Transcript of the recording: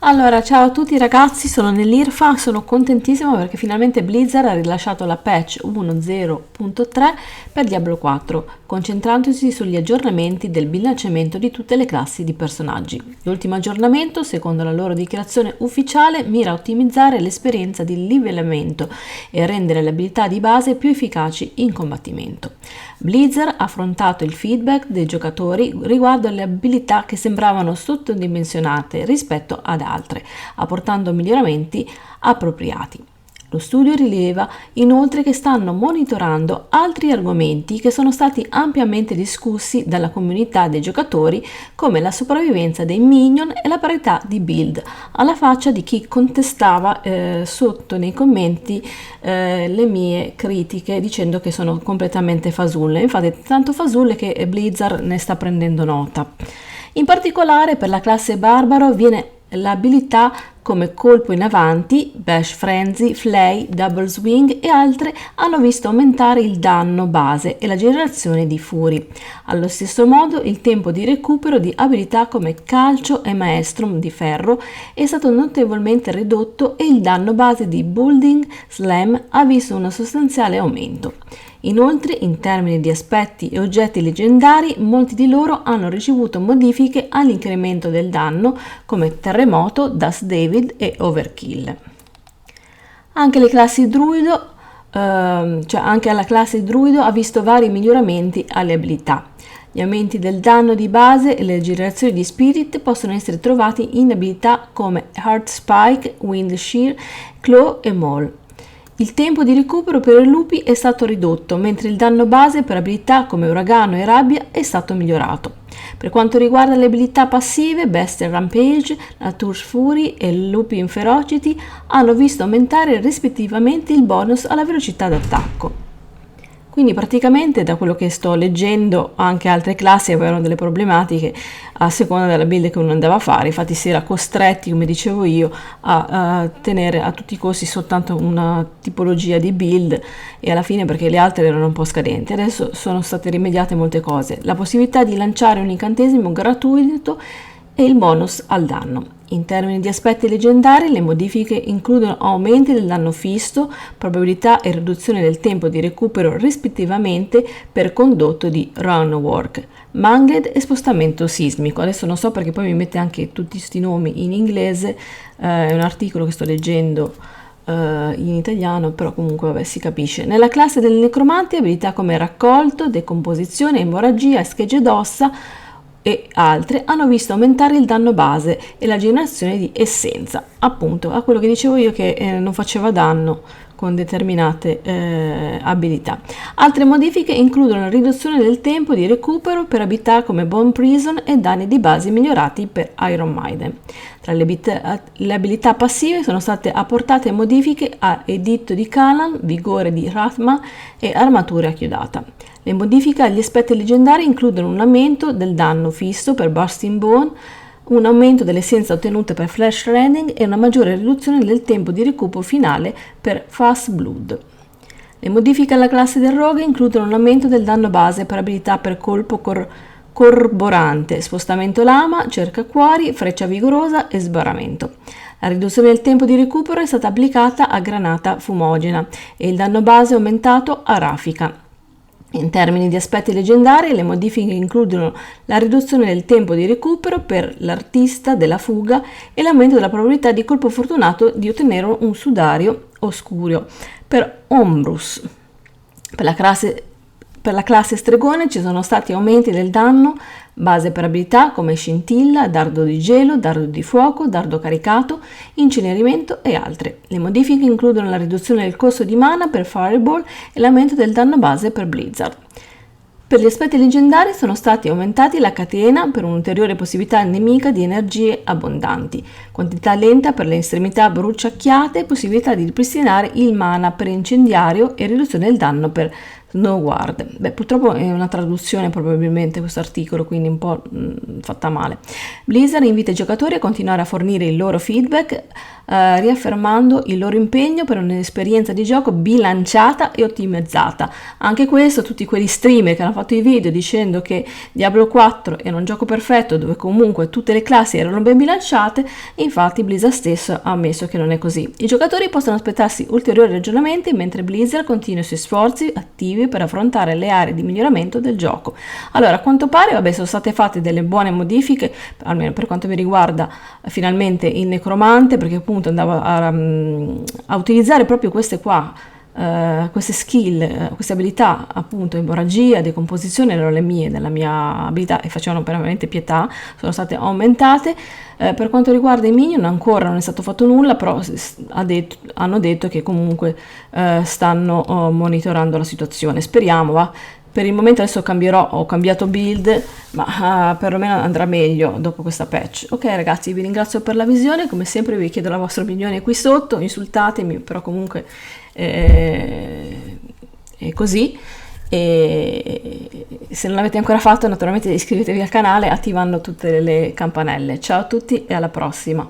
Allora, ciao a tutti ragazzi, sono nell'IRFA, sono contentissima perché finalmente Blizzard ha rilasciato la patch 1.0.3 per Diablo 4, concentrandosi sugli aggiornamenti del bilanciamento di tutte le classi di personaggi. L'ultimo aggiornamento, secondo la loro dichiarazione ufficiale, mira a ottimizzare l'esperienza di livellamento e rendere le abilità di base più efficaci in combattimento. Blizzard ha affrontato il feedback dei giocatori riguardo alle abilità che sembravano sottodimensionate rispetto ad altre, apportando miglioramenti appropriati. Lo studio rileva inoltre che stanno monitorando altri argomenti che sono stati ampiamente discussi dalla comunità dei giocatori, come la sopravvivenza dei minion e la parità di build, alla faccia di chi contestava sotto nei commenti le mie critiche dicendo che sono completamente fasulle. Infatti tanto fasulle che Blizzard ne sta prendendo nota. In particolare per la classe barbaro viene l'abilità come colpo in avanti, Bash Frenzy, Flay, Double Swing e altre hanno visto aumentare il danno base e la generazione di Fury. Allo stesso modo il tempo di recupero di abilità come Calcio e Maestrum di ferro è stato notevolmente ridotto e il danno base di Building Slam ha visto un sostanziale aumento. Inoltre, in termini di aspetti e oggetti leggendari, molti di loro hanno ricevuto modifiche all'incremento del danno come Terremoto, Dust David e Overkill. Anche le classi druido, anche la classe druido ha visto vari miglioramenti alle abilità. Gli aumenti del danno di base e le generazioni di spirit possono essere trovati in abilità come Heart Spike, Wind Shear, Claw e Maul. Il tempo di recupero per i lupi è stato ridotto, mentre il danno base per abilità come uragano e rabbia è stato migliorato. Per quanto riguarda le abilità passive, Bestial Rampage, Nature's Fury e Lupin Ferocity hanno visto aumentare rispettivamente il bonus alla velocità d'attacco. Quindi praticamente da quello che sto leggendo anche altre classi avevano delle problematiche a seconda della build che uno andava a fare, infatti si era costretti, come dicevo io, a tenere a tutti i costi soltanto una tipologia di build e alla fine perché le altre erano un po' scadenti. Adesso sono state rimediate molte cose, la possibilità di lanciare un incantesimo gratuito e il bonus al danno. In termini di aspetti leggendari, le modifiche includono aumenti del danno fisso, probabilità e riduzione del tempo di recupero rispettivamente per condotto di Runwork, Manged e spostamento sismico. Adesso non so perché poi mi mette anche tutti questi nomi in inglese, è un articolo che sto leggendo in italiano, però comunque vabbè, si capisce. Nella classe del necromante abilità come raccolto, decomposizione, emorragia, schegge d'ossa e altre hanno visto aumentare il danno base e la generazione di essenza, appunto a quello che dicevo io che non faceva danno con determinate abilità. Altre modifiche includono la riduzione del tempo di recupero per abilità come Bone Prison e danni di base migliorati per Iron Maiden. Tra le abilità passive sono state apportate modifiche a Editto di Canaan, Vigore di Rathma e Armatura chiodata. Le modifiche agli aspetti leggendari includono un aumento del danno fisso per Bursting Bone, un aumento dell'essenza ottenuta per Flash Rending e una maggiore riduzione del tempo di recupero finale per Fast Blood. Le modifiche alla classe del rogue includono un aumento del danno base per abilità per colpo corborante, spostamento lama, cercacuori, freccia vigorosa e sbarramento. La riduzione del tempo di recupero è stata applicata a granata fumogena e il danno base è aumentato a raffica. In termini di aspetti leggendari, le modifiche includono la riduzione del tempo di recupero per l'artista della fuga e l'aumento della probabilità di colpo fortunato di ottenere un sudario oscuro per Ombrus. Per la classe stregone ci sono stati aumenti del danno base per abilità come scintilla, dardo di gelo, dardo di fuoco, dardo caricato, incenerimento e altre. Le modifiche includono la riduzione del costo di mana per Fireball e l'aumento del danno base per Blizzard. Per gli aspetti leggendari sono stati aumentati la catena per un'ulteriore possibilità nemica di energie abbondanti, quantità lenta per le estremità bruciacchiate, possibilità di ripristinare il mana per incendiario e riduzione del danno per Snowguard. Beh, purtroppo è una traduzione probabilmente questo articolo, quindi un po' fatta male. Blizzard invita i giocatori a continuare a fornire il loro feedback, riaffermando il loro impegno per un'esperienza di gioco bilanciata e ottimizzata. Anche questo, tutti quegli streamer che hanno fatto i video dicendo che Diablo 4 era un gioco perfetto dove comunque tutte le classi erano ben bilanciate, infatti Blizzard stesso ha ammesso che non è così. I giocatori possono aspettarsi ulteriori aggiornamenti mentre Blizzard continua i suoi sforzi attivi per affrontare le aree di miglioramento del gioco. Allora, a quanto pare, sono state fatte delle buone modifiche, almeno per quanto mi riguarda, finalmente in Necromante, perché appunto andavo a utilizzare proprio queste qua, queste skill, queste abilità, appunto emorragia, decomposizione erano le mie, della mia abilità, e facevano veramente pietà, sono state aumentate. Per quanto riguarda i minion ancora non è stato fatto nulla, però hanno detto che comunque stanno monitorando la situazione, speriamo, va. Per il momento adesso ho cambiato build, ma perlomeno andrà meglio dopo questa patch. Ok ragazzi, vi ringrazio per la visione, come sempre vi chiedo la vostra opinione qui sotto, insultatemi, però comunque è così. E se non l'avete ancora fatto, naturalmente iscrivetevi al canale attivando tutte le campanelle. Ciao a tutti e alla prossima.